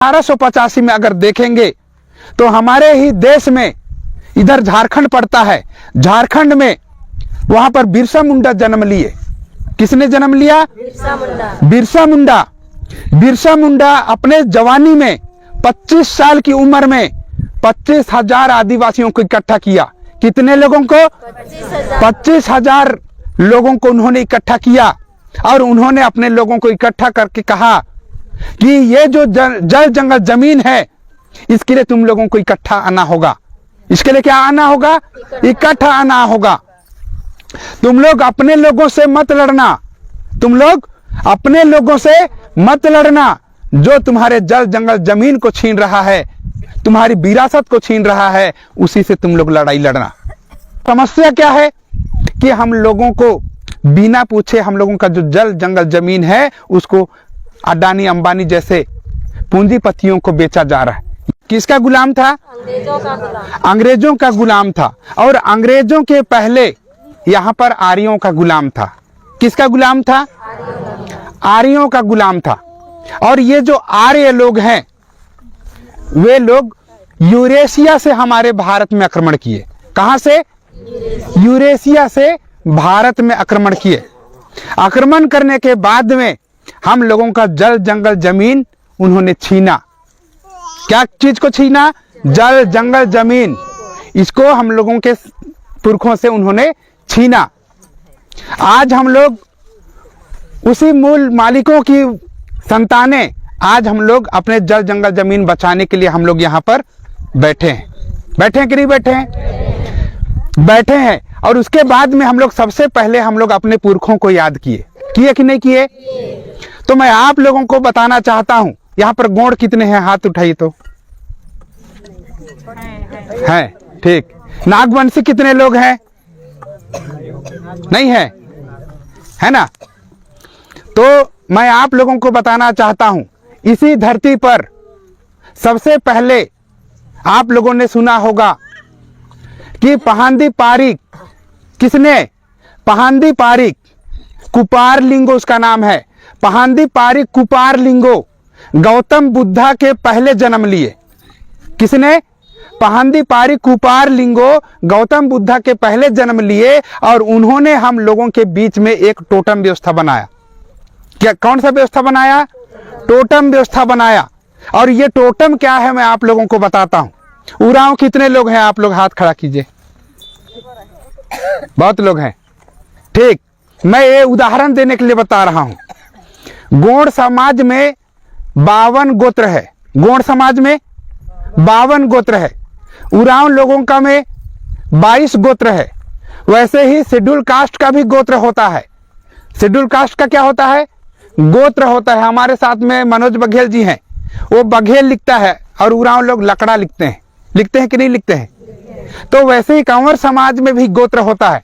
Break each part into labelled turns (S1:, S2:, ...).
S1: 1885 में अगर देखेंगे तो हमारे ही देश में, इधर झारखंड पड़ता है, झारखंड में वहां पर बिरसा मुंडा जन्म लिए। किसने जन्म लिया?
S2: बिरसा मुंडा।
S1: बिरसा मुंडा। बिरसा मुंडा अपने जवानी में 25 साल की उम्र में 25,000 आदिवासियों को इकट्ठा किया। कितने लोगों को? 25,000 लोगों को उन्होंने इकट्ठा किया और उन्होंने अपने लोगों को इकट्ठा करके कहा कि ये जो जल जंगल जमीन है, इसके लिए तुम लोगों को इकट्ठा आना होगा। इसके लिए क्या आना होगा? इकट्ठा आना होगा। तुम लोग अपने लोगों से मत लड़ना, तुम लोग अपने लोगों से मत लड़ना। जो तुम्हारे जल जंगल जमीन को छीन रहा है, तुम्हारी विरासत को छीन रहा है, उसी से तुम लोग लड़ाई लड़ना। समस्या क्या है कि हम लोगों को बिना पूछे हम लोगों का जो जल जंगल जमीन है उसको अडानी अंबानी जैसे पूंजीपतियों को बेचा जा रहा है। किसका गुलाम था?
S2: अंग्रेजों का गुलाम।
S1: अंग्रेजों का गुलाम था। और अंग्रेजों के पहले यहाँ पर आर्यों का गुलाम था। किसका गुलाम था? आर्यों का गुलाम था। और ये जो आर्य लोग हैं, वे लोग यूरेशिया से हमारे भारत में आक्रमण किए। कहां से? यूरेशिया से भारत में आक्रमण किए। आक्रमण करने के बाद में हम लोगों का जल जंगल जमीन उन्होंने छीना। क्या चीज को छीना? जल जंगल जमीन। इसको हम लोगों के पुरखों से उन्होंने छीना। आज हम लोग उसी मूल मालिकों की संतानें, आज हम लोग अपने जल जंगल जमीन बचाने के लिए हम लोग यहाँ पर बैठे हैं। बैठे हैं कि नहीं बैठे हैं? बैठे हैं। और उसके बाद में हम लोग सबसे पहले हम लोग अपने पुरखों को याद किए कि नहीं किए? तो मैं आप लोगों को बताना चाहता हूं, यहाँ पर गोंड कितने हैं? हाथ उठाइए तो। हैं, ठीक। नागवंशी कितने लोग हैं? नहीं है, है ना? तो मैं आप लोगों को बताना चाहता हूं, इसी धरती पर सबसे पहले आप लोगों ने सुना होगा कि पहांदी पारिक। किसने? पहांदी पारिक, कुपार लिंगो उसका नाम है। पहांदी पारिक कुपार लिंगो गौतम बुद्धा के पहले जन्म लिए। किसने? पहांदी पारिक कुपार लिंगो गौतम बुद्धा के पहले जन्म लिए और उन्होंने हम लोगों के बीच में एक टोटम व्यवस्था बनाया। क्या? कौन सा व्यवस्था बनाया? टोटम व्यवस्था बनाया। और ये टोटम क्या है मैं आप लोगों को बताता हूं। उरांव कितने लोग हैं? आप लोग हाथ खड़ा कीजिए। बहुत लोग हैं, ठीक। मैं ये उदाहरण देने के लिए बता रहा हूं। गोंड समाज में 52 गोत्र है। गोंड समाज में 52 गोत्र है। उरांव लोगों का में 22 गोत्र है। वैसे ही शेड्यूल कास्ट का भी गोत्र होता है। शेड्यूल कास्ट का क्या होता है? गोत्र होता है। हमारे साथ में मनोज बघेल जी हैं, वो बघेल लिखता है और उरांव लोग लकड़ा लिखते हैं। लिखते हैं कि नहीं लिखते हैं? तो वैसे ही कंवर समाज में भी गोत्र होता है।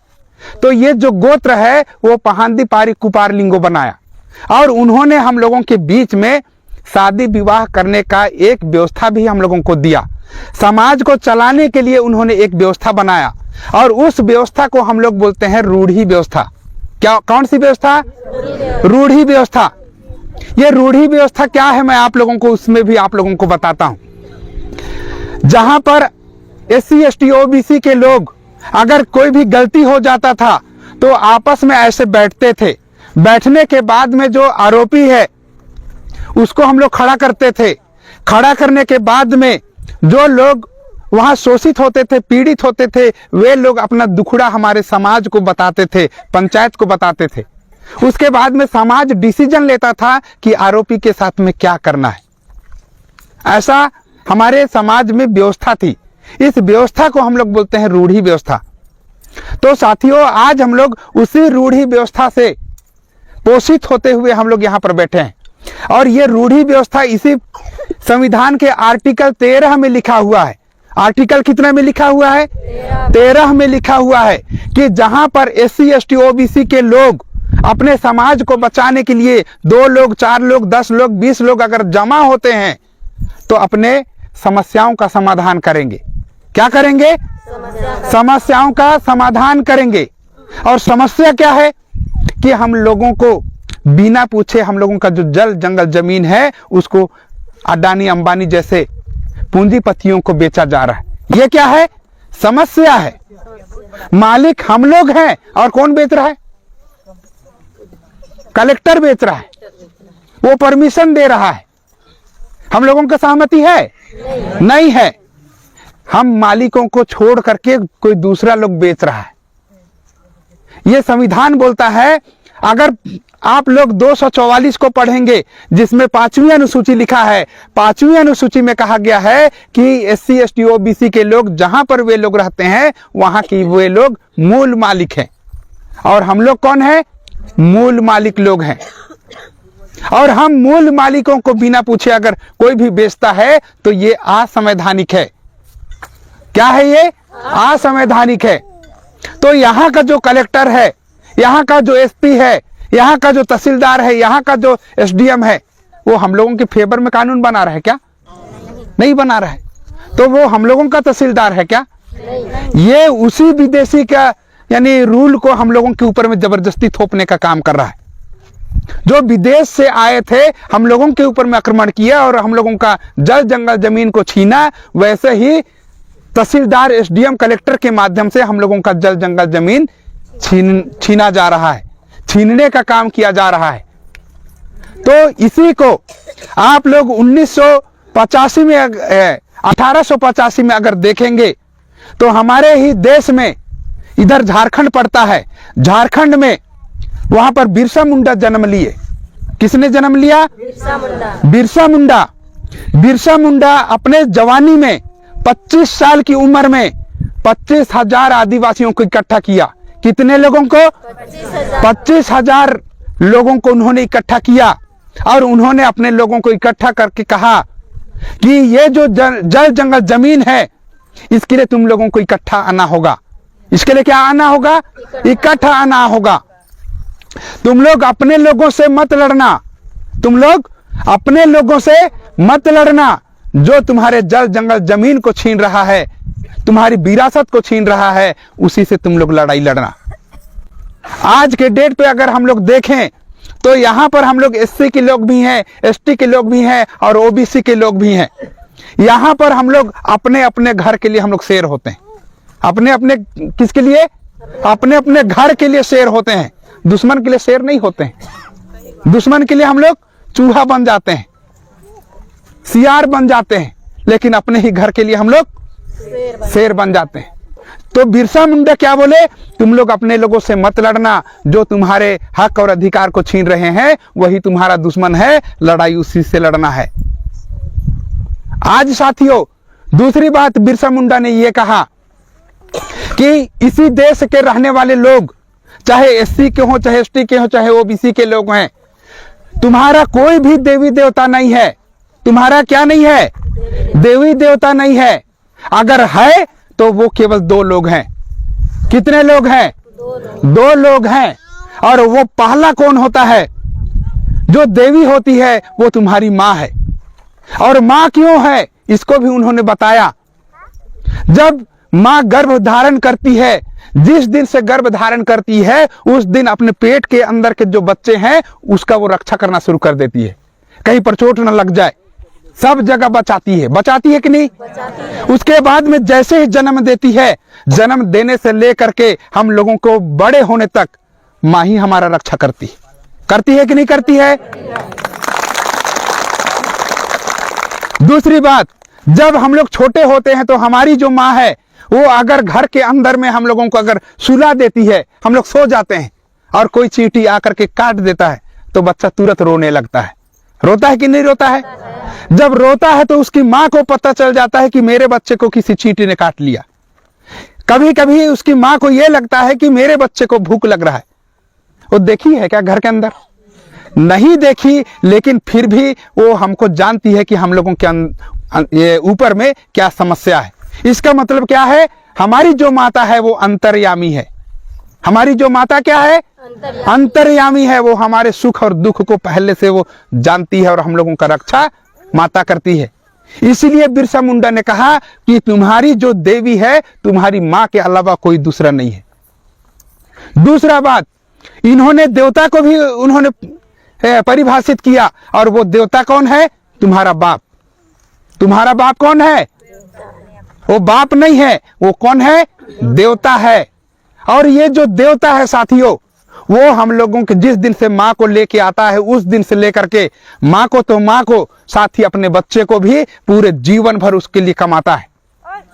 S1: तो ये जो गोत्र है वो पहांदी पारिक कुपार लिंगो बनाया और उन्होंने हम लोगों के बीच में शादी विवाह करने का एक व्यवस्था भी हम लोगों को दिया। समाज को चलाने के लिए उन्होंने एक व्यवस्था बनाया और उस व्यवस्था को हम लोग बोलते हैं रूढ़ी व्यवस्था। क्या? कौन सी व्यवस्था? रूढ़ी व्यवस्था। ये रूढ़ी व्यवस्था क्या है मैं आप लोगों को उसमें भी आप लोगों को बताता हूं। जहां पर SC ST OBC के लोग अगर कोई भी गलती हो जाता था तो आपस में ऐसे बैठते थे। बैठने के बाद में जो आरोपी है उसको हम लोग खड़ा करते थे। खड़ा करने के बाद में जो लोग वहां शोषित होते थे, पीड़ित होते थे, वे लोग अपना दुखड़ा हमारे समाज को बताते थे, पंचायत को बताते थे। उसके बाद में समाज डिसीजन लेता था कि आरोपी के साथ में क्या करना है। ऐसा हमारे समाज में व्यवस्था थी। इस व्यवस्था को हम लोग बोलते हैं रूढ़ी व्यवस्था। तो साथियों, आज हम लोग उसी रूढ़ी व्यवस्था से पोषित होते हुए हम लोग यहाँ पर बैठे हैं और ये रूढ़ी व्यवस्था इसी संविधान के आर्टिकल 13 में लिखा हुआ है। आर्टिकल कितना में लिखा हुआ है? 13 में लिखा हुआ है कि जहां पर SC ST OBC के लोग अपने समाज को बचाने के लिए 2 लोग, 4 लोग, 10 लोग, 20 लोग अगर जमा होते हैं तो अपने समस्याओं का समाधान करेंगे। क्या करेंगे? समस्याओं का समाधान करेंगे। और समस्या क्या है कि हम लोगों को बिना पूछे हम लोगों का जो जल जंगल जमीन है उसको अडानी अंबानी जैसे पूंजीपतियों को बेचा जा रहा है। ये क्या है? समस्या है। मालिक हम लोग हैं और कौन बेच रहा है? कलेक्टर बेच रहा है, वो परमिशन दे रहा है। हम लोगों का सहमति है? नहीं है। हम मालिकों को छोड़ करके कोई दूसरा लोग बेच रहा है। ये संविधान बोलता है, अगर आप लोग 244 को पढ़ेंगे जिसमें 5वीं अनुसूची लिखा है, 5वीं अनुसूची में कहा गया है कि SC ST OBC के लोग जहां पर वे लोग रहते हैं वहां की वे लोग मूल मालिक हैं। और हम लोग कौन है? मूल मालिक लोग हैं। और हम मूल मालिकों को बिना पूछे अगर कोई भी बेचता है तो ये असंवैधानिक है। क्या है ये? असंवैधानिक है। तो यहाँ का जो कलेक्टर है, यहाँ का जो SP है, यहाँ का जो तहसीलदार है, यहाँ का जो SDM है, वो हम लोगों के फेवर में कानून बना रहा है क्या? नहीं बना रहा है। तो वो हम लोगों का तहसीलदार है क्या? ये उसी विदेशी का यानी रूल को हम लोगों के ऊपर में जबरदस्ती थोपने का काम कर रहा है। जो विदेश से आए थे, हम लोगों के ऊपर में आक्रमण किया और हम लोगों का जल जंगल जमीन को छीना, वैसे ही तहसीलदार SDM कलेक्टर के माध्यम से हम लोगों का जल जंगल जमीन छीना जा रहा है, छीनने का काम किया जा रहा है। तो इसी को आप लोग 1985 में 1885 में अगर देखेंगे तो हमारे ही देश में इधर झारखंड पड़ता है, झारखंड में वहां पर बिरसा मुंडा जन्म लिए। किसने जन्म लिया?
S2: बिरसा मुंडा।
S1: बिरसा मुंडा। बिरसा मुंडा अपने जवानी में 25 साल की उम्र में 25,000 आदिवासियों को इकट्ठा किया। कितने लोगों को? 25,000 लोगों को उन्होंने इकट्ठा किया और उन्होंने अपने लोगों को इकट्ठा करके कहा कि ये जो जल जंगल जमीन है, इसके लिए तुम लोगों को इकट्ठा आना होगा। इसके लिए क्या आना होगा? इकट्ठा आना होगा। तुम लोग अपने लोगों से मत लड़ना, तुम लोग अपने लोगों से मत लड़ना। जो तुम्हारे जल जंगल जमीन को छीन रहा है, तुम्हारी विरासत को छीन रहा है, उसी से तुम लोग लड़ाई लड़ना। आज के डेट पे अगर हम लोग देखें तो यहां पर हम लोग SC के लोग भी हैं, ST के लोग भी हैं और OBC के लोग भी हैं। यहां पर हम लोग अपने अपने घर के लिए हम लोग शेर होते हैं। अपने अपने किसके लिए? अपने अपने घर के लिए शेर होते हैं, दुश्मन के लिए शेर नहीं होते हैं। दुश्मन के लिए हम लोग चूहा बन जाते हैं, सियार बन जाते हैं, लेकिन अपने ही घर के लिए हम लोग शेर बन जाते हैं। तो बिरसा मुंडा क्या बोले? तुम लोग अपने लोगों से मत लड़ना, जो तुम्हारे हक और अधिकार को छीन रहे हैं वही तुम्हारा दुश्मन है, लड़ाई उसी से लड़ना है। आज साथियों, दूसरी बात बिरसा मुंडा ने यह कहा कि इसी देश के रहने वाले लोग, चाहे SC के हो, चाहे ST के हो, चाहे OBC के लोग हैं, तुम्हारा कोई भी देवी देवता नहीं है। तुम्हारा क्या नहीं है? देवी देवता नहीं है। अगर है तो वो केवल 2 लोग हैं। कितने लोग हैं? 2 लोग हैं। और वो पहला कौन होता है? जो देवी होती है वो तुम्हारी माँ है। और माँ क्यों है इसको भी उन्होंने बताया। जब माँ गर्भ धारण करती है, जिस दिन से गर्भ धारण करती है उस दिन अपने पेट के अंदर के जो बच्चे हैं उसका वो रक्षा करना शुरू कर देती है, कहीं पर चोट न लग जाए, सब जगह बचाती है। बचाती है कि नहीं? उसके बाद में जैसे ही जन्म देती है, जन्म देने से लेकर के हम लोगों को बड़े होने तक माँ ही हमारा रक्षा करती है कि नहीं करती है? दूसरी बात, जब हम लोग छोटे होते हैं तो हमारी जो माँ है वो अगर घर के अंदर में हम लोगों को अगर सुला देती है, हम लोग सो जाते हैं और कोई चींटी आकर के काट देता है तो बच्चा तुरंत रोने लगता है। रोता है कि नहीं रोता है? जब रोता है तो उसकी माँ को पता चल जाता है कि मेरे बच्चे को किसी चींटी ने काट लिया। कभी कभी उसकी माँ को यह लगता है कि मेरे बच्चे को भूख लग रहा है। वो देखी है क्या घर के अंदर? नहीं देखी, लेकिन फिर भी वो हमको जानती है कि हम लोगों के ये ऊपर में क्या समस्या है। इसका मतलब क्या है? हमारी जो माता है वो अंतर्यामी है। हमारी जो माता क्या है? अंतर्यामी है। वो हमारे सुख और दुख को पहले से वो जानती है और हम लोगों का रक्षा माता करती है। इसलिए बिरसा मुंडा ने कहा कि तुम्हारी जो देवी है तुम्हारी माँ के अलावा कोई दूसरा नहीं है। दूसरा बात, इन्होंने देवता को भी उन्होंने परिभाषित किया, और वो देवता कौन है? तुम्हारा बाप। तुम्हारा बाप कौन है? वो बाप नहीं है, वो कौन है? देवता है। और ये जो देवता है साथियों, वो हम लोगों के जिस दिन से माँ को लेके आता है, उस दिन से लेकर के माँ को तो माँ को, साथ ही अपने बच्चे को भी पूरे जीवन भर उसके लिए कमाता है।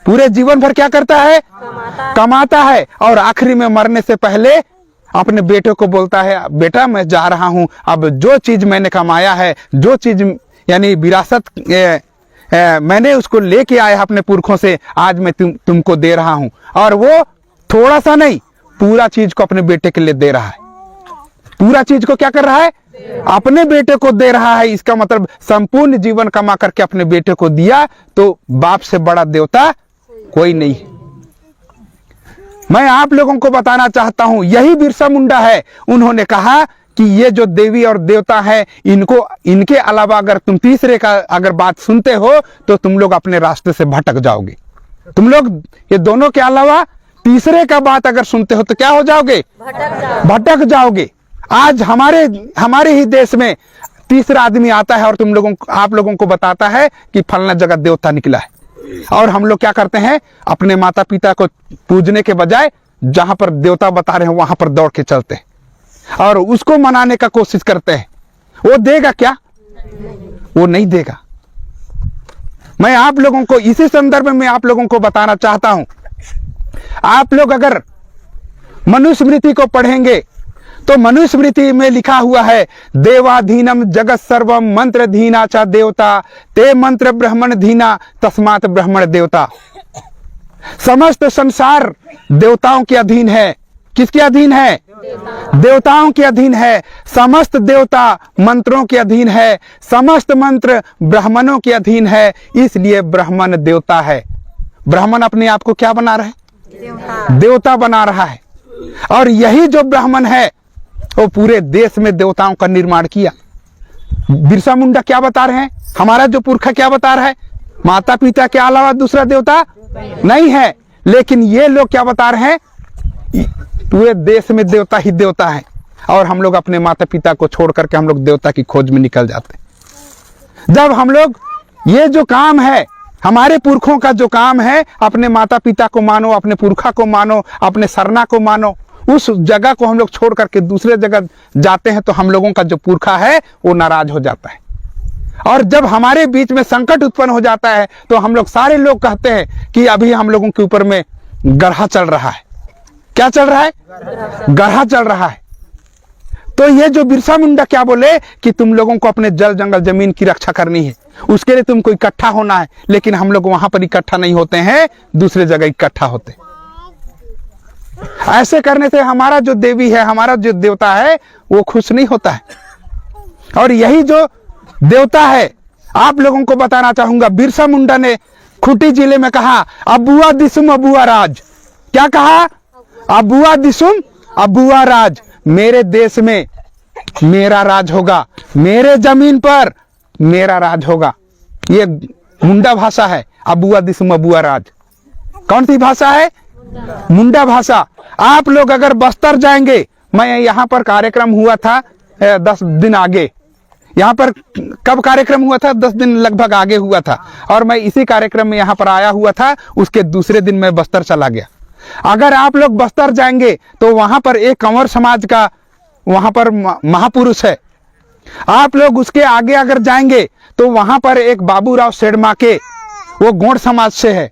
S1: पूरे जीवन भर क्या करता है? कमाता है। और आखिरी में मरने से पहले अपने बेटे को बोलता है, बेटा मैं जा रहा हूं, अब जो चीज मैंने कमाया है, जो चीज यानी विरासत मैंने उसको लेके आया अपने पुरखों से, आज मैं तुमको दे रहा हूं। और वो थोड़ा सा नहीं, पूरा चीज को अपने बेटे के लिए दे रहा है। पूरा चीज को क्या कर रहा है? अपने बेटे को दे रहा है। इसका मतलब संपूर्ण जीवन कमा करके अपने बेटे को दिया, तो बाप से बड़ा देवता कोई नहीं है। मैं आप लोगों को बताना चाहता हूं, यही बिरसा मुंडा है। उन्होंने कहा कि ये जो देवी और देवता है, इनके अलावा अगर तुम तीसरे का अगर बात सुनते हो तो तुम लोग अपने रास्ते से भटक जाओगे। तुम लोग ये दोनों के अलावा तीसरे का बात अगर सुनते हो तो क्या हो जाओगे? भटक जाओगे। आज हमारे ही देश में तीसरा आदमी आता है और आप लोगों को बताता है कि फलना जगह देवता निकला है, और हम लोग क्या करते हैं? अपने माता पिता को पूजने के बजाय जहां पर देवता बता रहे हैं वहां पर दौड़ के चलते हैं और उसको मनाने का कोशिश करते हैं। वो देगा क्या? वो नहीं देगा। मैं आप लोगों को इसी संदर्भ में आप लोगों को बताना चाहता हूं, आप लोग अगर मनुस्मृति को पढ़ेंगे तो मनुस्मृति में लिखा हुआ है, देवाधीनम जगत सर्वम मंत्र धीना चा देवता ते मंत्र ब्राह्मण धीना तस्मात ब्राह्मण देवता। समस्त संसार देवताओं के अधीन है। किसके अधीन है? देवताओं के अधीन है। समस्त देवता मंत्रों के अधीन है, समस्त मंत्र ब्राह्मणों के अधीन है, इसलिए ब्राह्मण देवता है। ब्राह्मण अपने आप को क्या बना रहा है? देवता बना रहा है। और यही जो ब्राह्मण है वो पूरे देश में देवताओं का निर्माण किया। बिरसा मुंडा क्या बता रहे हैं? हमारा जो पुरखा क्या बता रहा है? माता पिता के अलावा दूसरा देवता नहीं है। लेकिन ये लोग क्या बता रहे हैं? पूरे देश में देवता ही देवता है। और हम लोग अपने माता पिता को छोड़ करके हम लोग देवता की खोज में निकल जाते हैं। जब हम लोग ये जो काम है, हमारे पुरखों का जो काम है, अपने माता पिता को मानो, अपने पुरखा को मानो, अपने सरना को मानो, उस जगह को हम लोग छोड़ करके दूसरे जगह जाते हैं तो हम लोगों का जो पुरखा है वो नाराज हो जाता है। और जब हमारे बीच में संकट उत्पन्न हो जाता है तो हम लोग सारे लोग कहते हैं कि अभी हम लोगों के ऊपर में गढ़ा चल रहा है। क्या चल रहा है? गढ़ा चल रहा है। तो ये जो बिरसा मुंडा क्या बोले कि तुम लोगों को अपने जल जंगल जमीन की रक्षा करनी है, उसके लिए तुमको इकट्ठा होना है। लेकिन हम लोग वहां पर इकट्ठा नहीं होते हैं, दूसरे जगह इकट्ठा होते हैं। ऐसे करने से हमारा जो देवी है, हमारा जो देवता है, वो खुश नहीं होता है। और यही जो देवता है, आप लोगों को बताना चाहूंगा, बिरसा मुंडा ने खूंटी जिले में कहा, अबुआ दिसुम अबुआ राज। क्या कहा? अबुआ दिसुम अबुआ राज। मेरे देश में मेरा राज होगा, मेरे जमीन पर मेरा राज होगा। ये मुंडा भाषा है, अबुआ दिसुम अबुआ राज। कौन सी भाषा है? मुंडा भाषा। आप लोग अगर बस्तर जाएंगे, मैं यहाँ पर कार्यक्रम हुआ था 10 दिन आगे, यहाँ पर कब कार्यक्रम हुआ था? 10 दिन लगभग आगे हुआ था। और मैं इसी कार्यक्रम में यहाँ पर आया हुआ था, उसके दूसरे दिन मैं बस्तर चला गया। अगर आप लोग बस्तर जाएंगे तो वहां पर एक कंवर समाज का वहां पर महापुरुष है। आप लोग उसके आगे अगर जाएंगे तो वहां पर एक बाबूराव सेडमाके, वो गोंड समाज से है।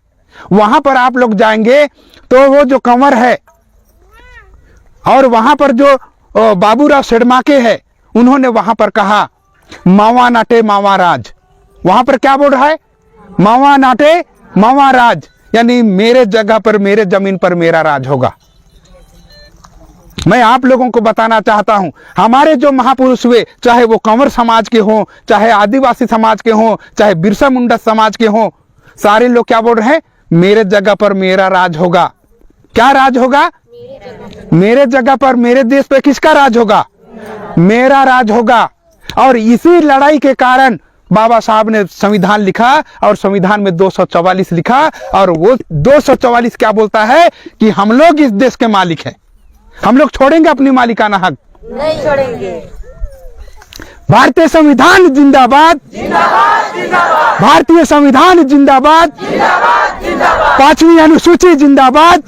S1: वहां पर आप लोग जाएंगे तो वो जो कंवर है और वहां पर जो बाबूराव सेडमाके है, उन्होंने वहां पर कहा, मावा नाटे मावा राज। वहां पर क्या बोल रहा है? मावा नाटे मावा राज, यानी मेरे जगह पर, मेरे जमीन पर मेरा राज होगा। मैं आप लोगों को बताना चाहता हूं, हमारे जो महापुरुष हुए, चाहे वो कंवर समाज के हों, चाहे आदिवासी समाज के हों, चाहे बिरसा मुंडा समाज के हों, सारे लोग क्या बोल रहे हैं? मेरे जगह पर मेरा राज होगा। क्या राज होगा? मेरे जगह पर, मेरे देश पे किसका राज होगा? मेरा राज होगा। और इसी लड़ाई के कारण बाबा साहब ने संविधान लिखा और संविधान में 244 लिखा। और वो 244 क्या बोलता है कि हम लोग इस देश के मालिक हैं। हम लोग छोड़ेंगे अपनी मालिकाना हक?
S2: नहीं छोड़ेंगे।
S1: भारतीय संविधान जिंदाबाद, भारतीय संविधान जिंदाबाद, पांचवी अनुसूची जिंदाबाद,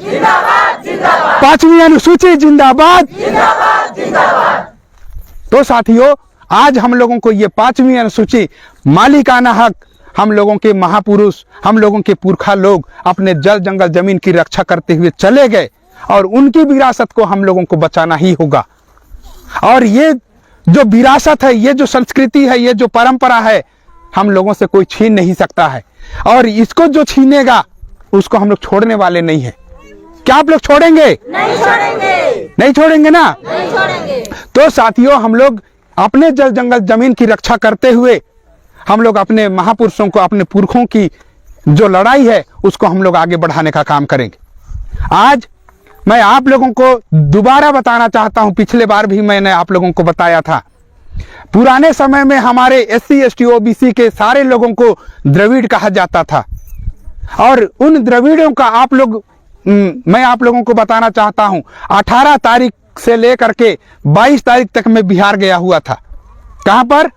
S1: पांचवी अनुसूची जिंदाबाद। तो साथियों, आज हम लोगों को ये पांचवी अनुसूची मालिकाना हक, हम लोगों के महापुरुष, हम लोगों के पुरखा लोग अपने जल जंगल जमीन की रक्षा करते हुए चले गए और उनकी विरासत को हम लोगों को बचाना ही होगा। और ये जो विरासत है, ये जो संस्कृति है, ये जो परंपरा है, हम लोगों से कोई छीन नहीं सकता है। और इसको जो छीनेगा उसको हम लोग छोड़ने वाले नहीं है। क्या आप लोग छोड़ेंगे?
S2: नहीं छोड़ेंगे।
S1: नहीं छोड़ेंगे ना?
S2: नहीं छोड़ेंगे।
S1: तो साथियों, हम लोग अपने जल जंगल जमीन की रक्षा करते हुए हम लोग अपने महापुरुषों को, अपने पुरखों की जो लड़ाई है उसको हम लोग आगे बढ़ाने का काम करेंगे। आज मैं आप लोगों को दोबारा बताना चाहता हूं, पिछले बार भी मैंने आप लोगों को बताया था। पुराने समय में हमारे SC ST OBC के सारे लोगों को द्रविड़ कहा जाता था और उन द्रविड़ों का मैं आप लोगों को बताना चाहता हूं, 18 तारीख से लेकर के 22 तारीख तक मैं बिहार गया हुआ था। कहां पर?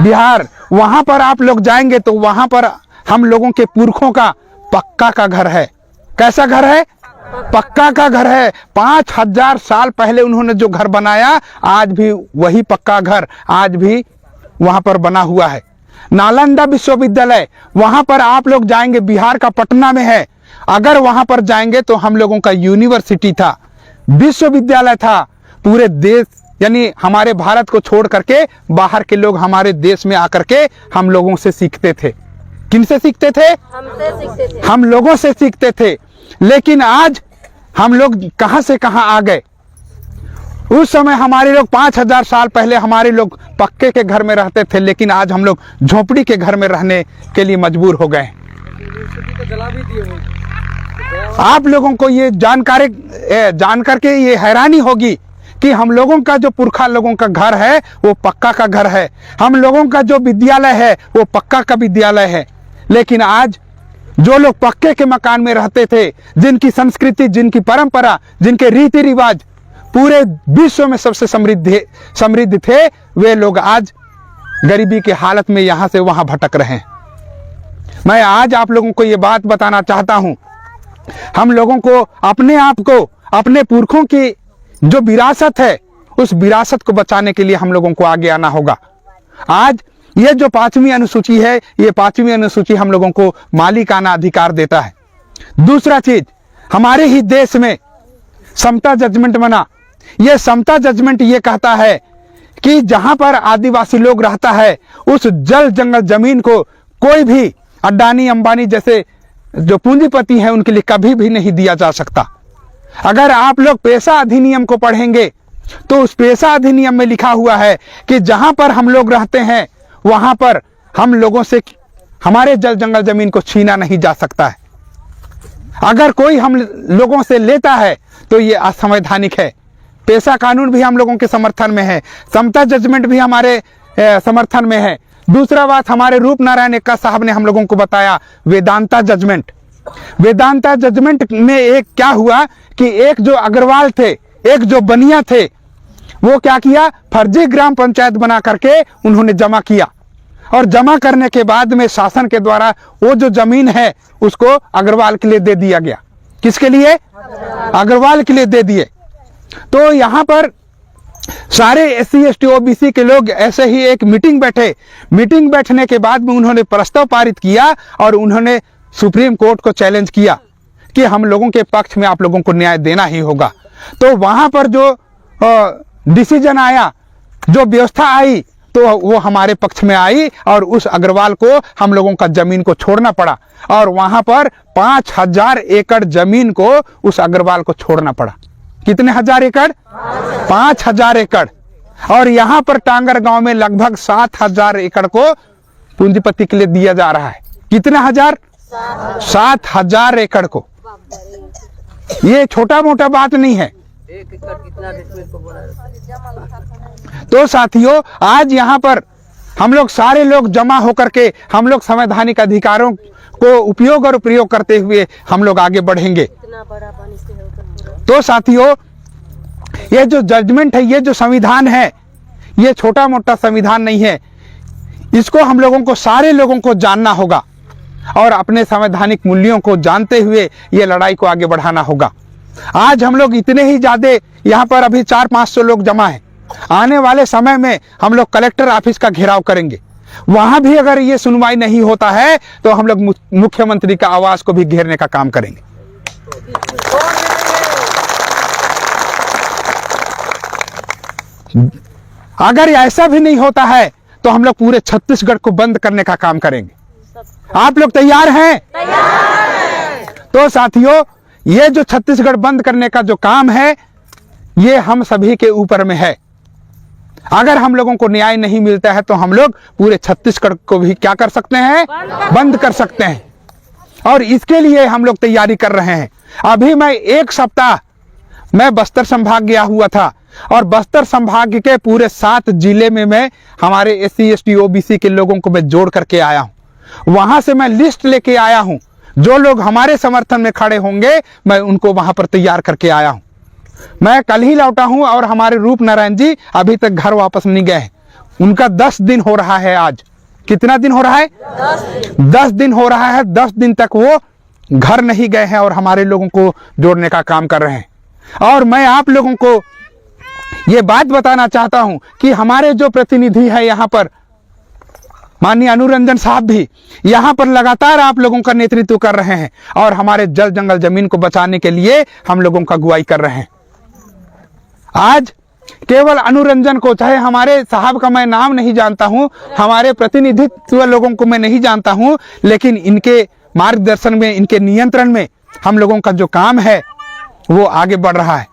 S1: बिहार। वहां पर आप लोग जाएंगे तो वहां पर हम लोगों के पुरखों का पक्का का घर है। कैसा घर है? पक्का का घर है। 5000 साल पहले उन्होंने जो घर बनाया, आज भी वही पक्का घर आज भी वहां पर बना हुआ है। नालंदा विश्वविद्यालय, वहां पर आप लोग जाएंगे, बिहार का पटना में है। अगर वहां पर जाएंगे तो हम लोगों का यूनिवर्सिटी था, विश्वविद्यालय था। पूरे देश यानी हमारे भारत को छोड़ करके बाहर के लोग हमारे देश में आकर के हम लोगों से सीखते थे। किनसे सीखते थे?
S2: हमसे सीखते थे।
S1: हम लोगों से सीखते थे। लेकिन आज हम लोग कहां से कहां आ गए। उस समय हमारे लोग 5000 साल पहले हमारे लोग पक्के के घर में रहते थे, लेकिन आज हम लोग झोपड़ी के घर में रहने के लिए मजबूर हो गए। आप लोगों को ये जान करके ये हैरानी होगी कि हम लोगों का जो पुरखा लोगों का घर है वो पक्का का घर है। हम लोगों का जो विद्यालय है वो पक्का का विद्यालय है। लेकिन आज जो लोग पक्के के मकान में रहते थे, जिनकी संस्कृति, जिनकी परंपरा, जिनके रीति रिवाज पूरे विश्व में सबसे समृद्ध थे, वे लोग आज गरीबी की हालत में यहां से वहां भटक रहे हैं। मैं आज आप लोगों को ये बात बताना चाहता हूं, हम लोगों को अपने आप को, अपने पुरखों की जो विरासत है, उस विरासत को बचाने के लिए हम लोगों को आगे आना होगा। आज ये जो पांचवी अनुसूची है, ये पांचवी अनुसूची हम लोगों को मालिकाना अधिकार देता है। दूसरा चीज, हमारे ही देश में समता जजमेंट बना। ये समता जजमेंट ये कहता है कि जहां पर आदिवासी लोग रहता है, उस जल जंगल जमीन को कोई भी अडानी अंबानी जैसे जो पूंजीपति हैं उनके लिए कभी भी नहीं दिया जा सकता। अगर आप लोग पेशा अधिनियम को पढ़ेंगे तो उस पेशा अधिनियम में लिखा हुआ है कि जहां पर हम लोग रहते हैं वहां पर हम लोगों से हमारे जल जंगल जमीन को छीना नहीं जा सकता है। अगर कोई हम लोगों से लेता है तो ये असंवैधानिक है। पेशा कानून भी हम लोगों के समर्थन में है, समता जजमेंट भी हमारे समर्थन में है। दूसरा बात, हमारे रूप नारायण एक्का साहब ने हम लोगों को बताया वेदांता जजमेंट। वेदांता जजमेंट में एक क्या हुआ कि एक जो अग्रवाल थे, एक जो बनिया थे, वो क्या किया, फर्जी ग्राम पंचायत बना करके उन्होंने जमा किया और जमा करने के बाद में शासन के द्वारा वो जो जमीन है उसको अग्रवाल के लिए दे दिया गया। किसके लिए? अग्रवाल के लिए दे दिए। तो यहां पर सारे SC ST OBC के लोग ऐसे ही एक मीटिंग बैठे। मीटिंग बैठने के बाद में उन्होंने प्रस्ताव पारित किया और उन्होंने सुप्रीम कोर्ट को चैलेंज किया कि हम लोगों के पक्ष में आप लोगों को न्याय देना ही होगा। तो वहां पर जो डिसीजन आया, जो व्यवस्था आई, तो वो हमारे पक्ष में आई और उस अग्रवाल को हम लोगों का जमीन को छोड़ना पड़ा और वहां पर 5000 एकड़ जमीन को उस अग्रवाल को छोड़ना पड़ा। कितने हजार एकड़? 5000 एकड़। और यहां पर टांगर गांव में लगभग 7000 एकड़ को पूंजीपति के लिए दिया जा रहा है। कितने हजार? 7000 एकड़ को। ये छोटा मोटा बात नहीं है।
S3: 1 एकड़ कितना डेसिमल को बोला जाता है?
S1: तो साथियों, आज यहाँ पर हम लोग सारे लोग जमा होकर के हम लोग संवैधानिक अधिकारों को उपयोग और प्रयोग करते हुए हम लोग आगे बढ़ेंगे।
S2: इतना बड़ा पानी से होकर
S1: तो साथियों, ये जो जजमेंट है, ये जो संविधान है, ये छोटा मोटा संविधान नहीं है, इसको हम लोगों को, सारे लोगों को जानना होगा और अपने संवैधानिक मूल्यों को जानते हुए ये लड़ाई को आगे बढ़ाना होगा। आज हम लोग इतने ही ज़्यादा यहाँ पर अभी 400-500 लोग जमा हैं। आने वाले समय में हम लोग कलेक्टर ऑफिस का घेराव करेंगे। वहां भी अगर ये सुनवाई नहीं होता है तो हम लोग मुख्यमंत्री का आवास को भी घेरने का काम करेंगे। अगर ऐसा भी नहीं होता है तो हम लोग पूरे छत्तीसगढ़ को बंद करने का काम करेंगे। आप लोग तैयार हैं? तो साथियों, ये जो छत्तीसगढ़ बंद करने का जो काम है, ये हम सभी के ऊपर में है। अगर हम लोगों को न्याय नहीं मिलता है तो हम लोग पूरे छत्तीसगढ़ को भी क्या कर सकते हैं? बंद कर सकते हैं। और इसके लिए हम लोग तैयारी कर रहे हैं। अभी मैं 1 सप्ताह मैं बस्तर संभाग गया हुआ था और बस्तर संभाग के पूरे 7 जिले में मैं हमारे SC ST OBC के लोगों को मैं जोड़ करके आया हूं। वहां से मैं लिस्ट लेके आया हूं। जो लोग हमारे समर्थन में खड़े होंगे मैं उनको वहां पर तैयार करके आया हूं। मैं कल ही लौटा हूं और हमारे रूप नारायण जी अभी तक घर वापस नहीं गए हैं। उनका 10 दिन हो रहा है आज। कितना दिन हो रहा है? 10 दिन हो रहा है। 10 दिन तक वो घर नहीं गए हैं और हमारे लोगों को जोड़ने का काम कर रहे हैं। और मैं आप लोगों को ये बात बताना चाहता हूं कि हमारे जो प्रतिनिधि है यहाँ पर, माननीय अनुरंजन साहब भी यहाँ पर लगातार आप लोगों का नेतृत्व कर रहे हैं और हमारे जल जंगल जमीन को बचाने के लिए हम लोगों का अगुवाई कर रहे हैं। आज केवल अनुरंजन को, चाहे हमारे साहब का मैं नाम नहीं जानता हूं, हमारे प्रतिनिधित्व लोगों को मैं नहीं जानता हूं, लेकिन इनके मार्गदर्शन में, इनके नियंत्रण में हम लोगों का जो काम है वो आगे बढ़ रहा है।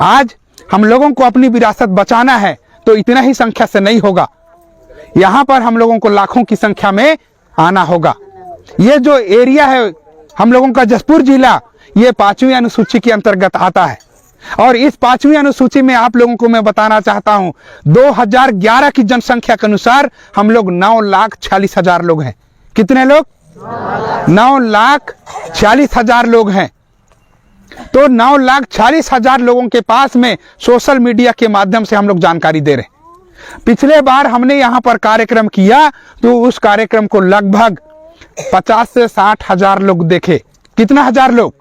S1: आज हम लोगों को अपनी विरासत बचाना है तो इतना ही संख्या से नहीं होगा। यहाँ पर हम लोगों को लाखों की संख्या में आना होगा। ये जो एरिया है हम लोगों का जसपुर जिला, ये 5वीं अनुसूची के अंतर्गत आता है। और इस 5वीं अनुसूची में आप लोगों को मैं बताना चाहता हूं, 2011 की जनसंख्या के अनुसार हम लोग 9,46,000 लोग हैं। कितने लोग? 9,46,000 लोग हैं। तो 9,46,000 लोगों के पास में सोशल मीडिया के माध्यम से हम लोग जानकारी दे रहे हैं। पिछले बार हमने यहाँ पर कार्यक्रम किया तो उस कार्यक्रम को लगभग 50 से 60,000 लोग देखे। कितना हजार लोग?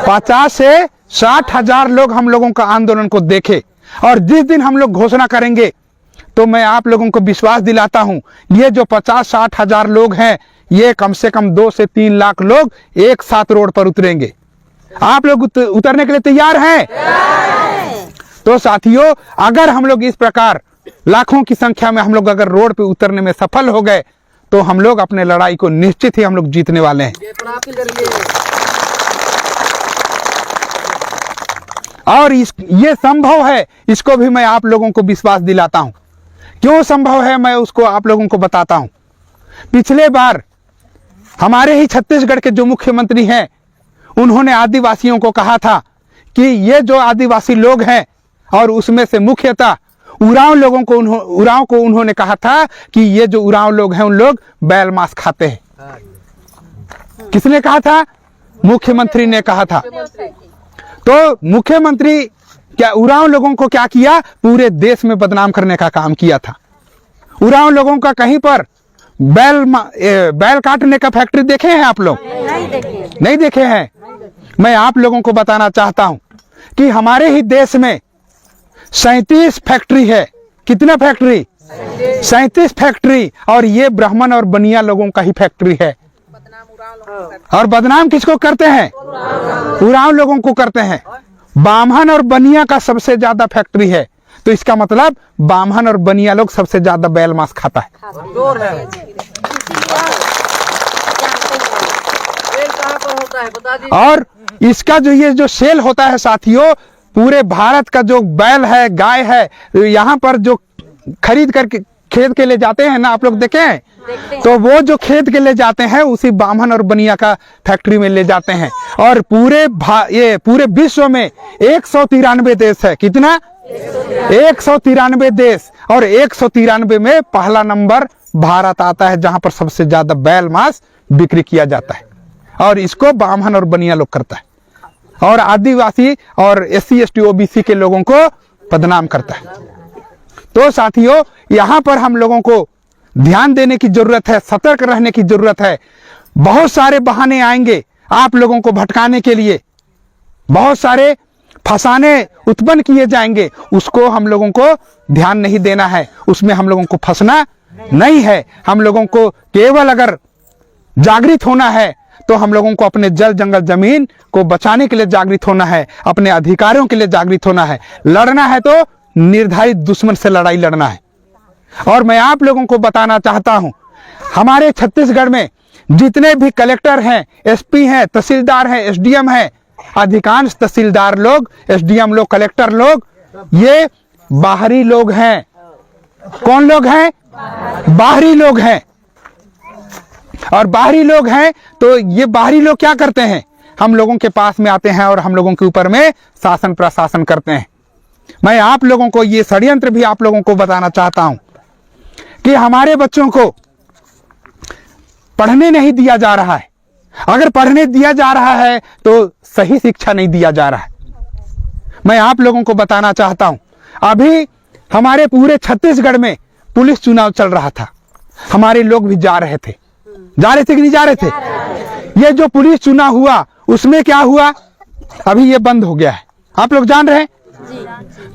S1: 50 से 60,000 लोग हम लोगों का आंदोलन को देखे। और जिस दिन हम लोग घोषणा करेंगे तो मैं आप लोगों को विश्वास दिलाता हूं, ये जो 50-60,000 लोग हैं, ये कम से कम 2 से 3 लाख लोग एक साथ रोड पर उतरेंगे। आप लोग उतरने के लिए तैयार हैं? तो साथियों, अगर हम लोग इस प्रकार लाखों की संख्या में हम लोग अगर रोड पे उतरने में सफल हो गए तो हम लोग अपने लड़ाई को निश्चित ही हम लोग जीतने वाले हैं। और ये संभव है, इसको भी मैं आप लोगों को विश्वास दिलाता हूं। क्यों संभव है मैं उसको आप लोगों को बताता हूं। पिछले बार हमारे ही छत्तीसगढ़ के जो मुख्यमंत्री हैं, उन्होंने आदिवासियों को कहा था कि ये जो आदिवासी लोग हैं, और उसमें से मुख्यतः उरांव लोगों को उन्होंने कहा था कि ये जो उरांव लोग हैं उन लोग बैल मांस खाते हैं। किसने कहा था? मुख्यमंत्री ने कहा था। तो मुख्यमंत्री क्या उरांव लोगों को क्या किया? पूरे देश में बदनाम करने का काम किया था। उरांव लोगों का कहीं पर बैल काटने का फैक्ट्री देखे हैं आप लोग? नहीं देखे हैं। मैं आप लोगों को बताना चाहता हूं कि हमारे ही देश में 37 फैक्ट्री है। कितना फैक्ट्री? 37 फैक्ट्री। और ये ब्राह्मण और बनिया लोगों का ही फैक्ट्री है। और बदनाम किसको करते हैं? उरांव लोगों को करते हैं। बामहन और बनिया का सबसे ज्यादा फैक्ट्री है। तो इसका मतलब बामहन और बनिया लोग सबसे ज्यादा बैल मांस खाता है। और इसका जो ये जो सेल होता है साथियों, पूरे भारत का जो बैल है, गाय है, यहाँ पर जो खरीद करके खेत के ले जाते हैं ना, आप लोग देखे हैं? तो वो जो खेत के ले जाते हैं उसी बामहन और बनिया का फैक्ट्री में ले जाते हैं। और पूरे विश्व में 193 देश है। कितना? 193 देश। और 193 में पहला नंबर भारत आता है, जहां पर सबसे ज्यादा बैल मांस बिक्री किया जाता है। और इसको बामहन और बनिया लोग करता है, और आदिवासी और SC ST OBC के लोगों को बदनाम करता है। तो साथियों, यहाँ पर हम लोगों को ध्यान देने की जरूरत है, सतर्क रहने की जरूरत है। बहुत सारे बहाने आएंगे आप लोगों को भटकाने के लिए, बहुत सारे फंसाने उत्पन्न किए जाएंगे, उसको हम लोगों को ध्यान नहीं देना है, उसमें हम लोगों को फंसना नहीं है। हम लोगों को केवल अगर जागृत होना है तो हम लोगों को अपने जल जंगल जमीन को बचाने के लिए जागृत होना है, अपने अधिकारों के लिए जागृत होना है। लड़ना है तो निर्धारित दुश्मन से लड़ाई लड़ना है। और मैं आप लोगों को बताना चाहता हूं, हमारे छत्तीसगढ़ में जितने भी कलेक्टर हैं, एसपी हैं, तहसीलदार हैं, एसडीएम हैं, अधिकांश तहसीलदार लोग, एसडीएम लोग, कलेक्टर लोग, ये बाहरी लोग हैं। कौन लोग हैं? बाहरी लोग हैं। और बाहरी लोग हैं तो ये बाहरी लोग क्या करते हैं? हम लोगों के पास में आते हैं और हम लोगों के ऊपर में शासन प्रशासन करते हैं। मैं आप लोगों को ये षड्यंत्र भी आप लोगों को बताना चाहता हूं कि हमारे बच्चों को पढ़ने नहीं दिया जा रहा है। अगर पढ़ने दिया जा रहा है तो सही शिक्षा नहीं दिया जा रहा है। मैं आप लोगों को बताना चाहता हूं, अभी हमारे पूरे छत्तीसगढ़ में पुलिस चुनाव चल रहा था, हमारे लोग भी जा रहे थे कि नहीं जा रहे थे? ये जो पुलिस चुनाव हुआ उसमें क्या हुआ? अभी ये बंद हो गया है, आप लोग जान रहे हैं।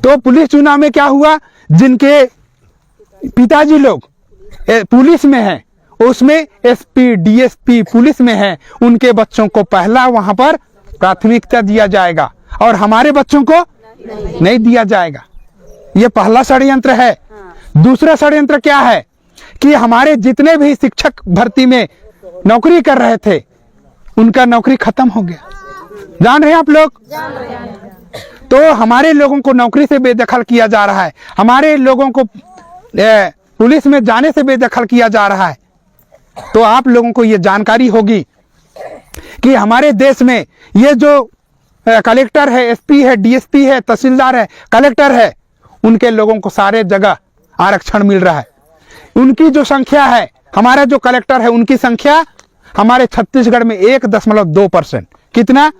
S1: तो पुलिस चुनाव में क्या हुआ? जिनके पिताजी लोग पुलिस में हैं, उसमें एसपी डीएसपी पुलिस में हैं, उनके बच्चों को पहला वहां पर प्राथमिकता दिया जाएगा और हमारे बच्चों को नहीं दिया जाएगा। ये पहला षड्यंत्र है। दूसरा षड्यंत्र क्या है कि हमारे जितने भी शिक्षक भर्ती में नौकरी कर रहे थे उनका नौकरी खत्म हो गया। जान रहे हैं आप लोग? तो हमारे लोगों को नौकरी से बेदखल किया जा रहा है, हमारे लोगों को पुलिस में जाने से बेदखल किया जा रहा है। तो आप लोगों को ये जानकारी होगी कि हमारे देश में ये जो कलेक्टर है, एसपी है, डीएसपी है, तहसीलदार है, कलेक्टर है, उनके लोगों को सारे जगह आरक्षण मिल रहा है। उनकी जो संख्या है, हमारा जो कलेक्टर है उनकी संख्या हमारे छत्तीसगढ़ में 1.2%। कितना?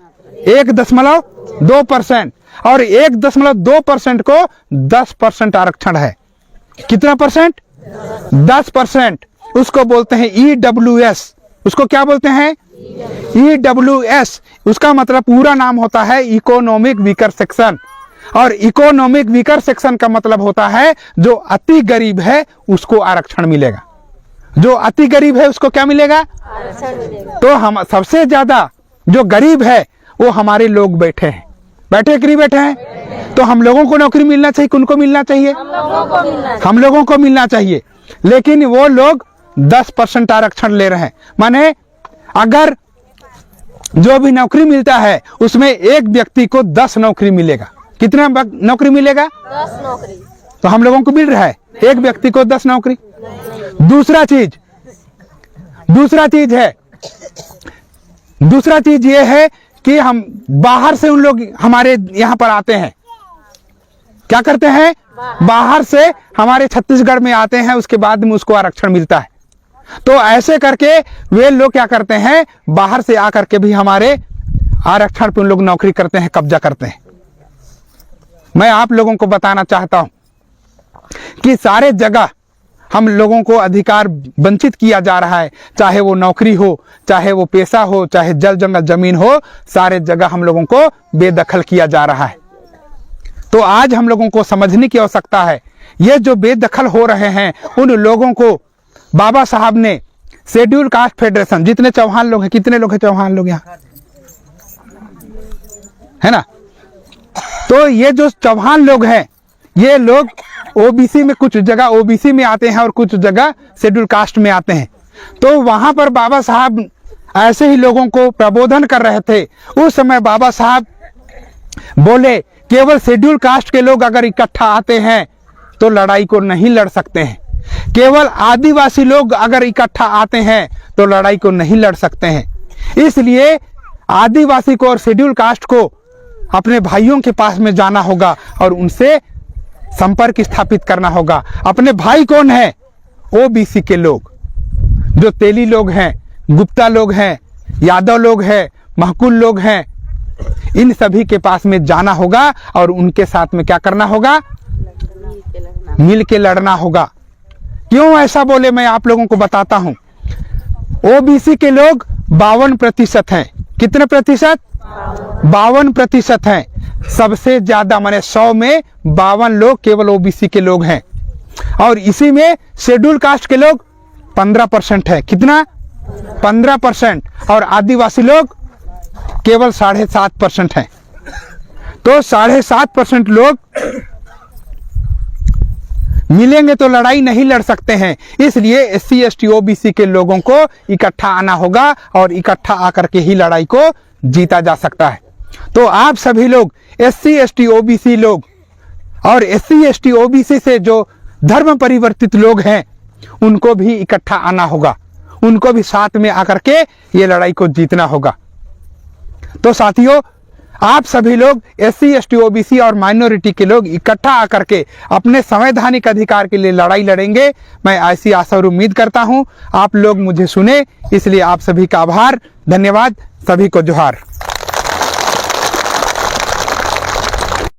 S1: 1.2%। और 1.2% को 10% आरक्षण है। कितना परसेंट? 10%। उसको बोलते हैं EWS। उसको क्या बोलते हैं? EWS। उसका मतलब पूरा नाम होता है इकोनॉमिक वीकर सेक्शन। और इकोनॉमिक वीकर सेक्शन का मतलब होता है जो अति गरीब है उसको आरक्षण मिलेगा। जो अति गरीब है उसको क्या मिलेगा?
S2: आरक्षण मिलेगा।
S1: तो हम सबसे ज्यादा जो गरीब है वो हमारे लोग बैठे हैं। बैठे कि नहीं बैठे हैं? तो हम लोगों को नौकरी मिलना चाहिए। किनको मिलना चाहिए? हम लोगों को मिलना चाहिए। लेकिन वो लोग 10% आरक्षण ले रहे हैं। माने अगर जो भी नौकरी मिलता है उसमें एक व्यक्ति को 10 नौकरी मिलेगा। कितना नौकरी मिलेगा?
S2: 10 नौकरी।
S1: तो हम लोगों को मिल रहा है एक व्यक्ति को 10 नौकरी। दूसरा चीज ये है कि हम बाहर से उन लोग हमारे यहाँ पर आते हैं। क्या करते हैं? बाहर से हमारे छत्तीसगढ़ में आते हैं, उसके बाद में उसको आरक्षण मिलता है। तो ऐसे करके वे लोग क्या करते हैं? बाहर से आकर के भी हमारे आरक्षण पे उन लोग नौकरी करते हैं, कब्जा करते हैं। मैं आप लोगों को बताना चाहता हूं कि सारे जगह हम लोगों को अधिकार वंचित किया जा रहा है, चाहे वो नौकरी हो, चाहे वो पेशा हो, चाहे जल जंगल जमीन हो, सारे जगह हम लोगों को बेदखल किया जा रहा है। तो आज हम लोगों को समझने की आवश्यकता है, ये जो बेदखल हो रहे हैं उन लोगों को बाबा साहब ने शेड्यूल कास्ट फेडरेशन, जितने चौहान लोग हैं, कितने लोग हैं चौहान लोग यहाँ, है ना? तो ये जो चौहान लोग हैं, ये लोग ओबीसी में, कुछ जगह ओबीसी में आते हैं और कुछ जगह शेड्यूल कास्ट में आते हैं। तो वहां पर बाबा साहब ऐसे ही लोगों को प्रबोधन कर रहे थे। उस समय बाबा साहब बोले केवल शेड्यूल कास्ट के लोग अगर इकट्ठा आते हैं तो लड़ाई को नहीं लड़ सकते हैं, केवल आदिवासी लोग अगर इकट्ठा आते हैं तो लड़ाई को नहीं लड़ सकते हैं। इसलिए आदिवासी को और शेड्यूल कास्ट को अपने भाइयों के पास में जाना होगा और उनसे संपर्क स्थापित करना होगा। अपने भाई कौन है? ओबीसी के लोग, जो तेली लोग हैं, गुप्ता लोग हैं, यादव लोग हैं, महकुल लोग हैं, इन सभी के पास में जाना होगा और उनके साथ में क्या करना होगा? मिल के लड़ना होगा। क्यों ऐसा बोले मैं आप लोगों को बताता हूं। ओबीसी के लोग 52% हैं। कितने प्रतिशत? 52% हैं। सबसे ज्यादा माने 100 में 52 लोग केवल ओबीसी के लोग हैं। और इसी में शेड्यूल कास्ट के लोग 15% है। कितना? 15%। और आदिवासी लोग केवल 7.5% हैं। तो 7.5% लोग मिलेंगे तो लड़ाई नहीं लड़ सकते हैं। इसलिए SC ST OBC के लोगों को इकट्ठा आना होगा और इकट्ठा आकर के ही लड़ाई को जीता जा सकता है। तो आप सभी लोग SC ST OBC लोग और SC ST OBC से जो धर्म परिवर्तित लोग हैं उनको भी इकट्ठा आना होगा, उनको भी साथ में आकर के ये लड़ाई को जीतना होगा। तो साथियों, आप सभी लोग SC ST OBC और माइनॉरिटी के लोग इकट्ठा आकर के अपने संवैधानिक अधिकार के लिए लड़ाई लड़ेंगे। मैं ऐसी आशा और उम्मीद करता हूं। आप लोग मुझे सुने, इसलिए आप सभी का आभार, धन्यवाद। सभी को जोहार।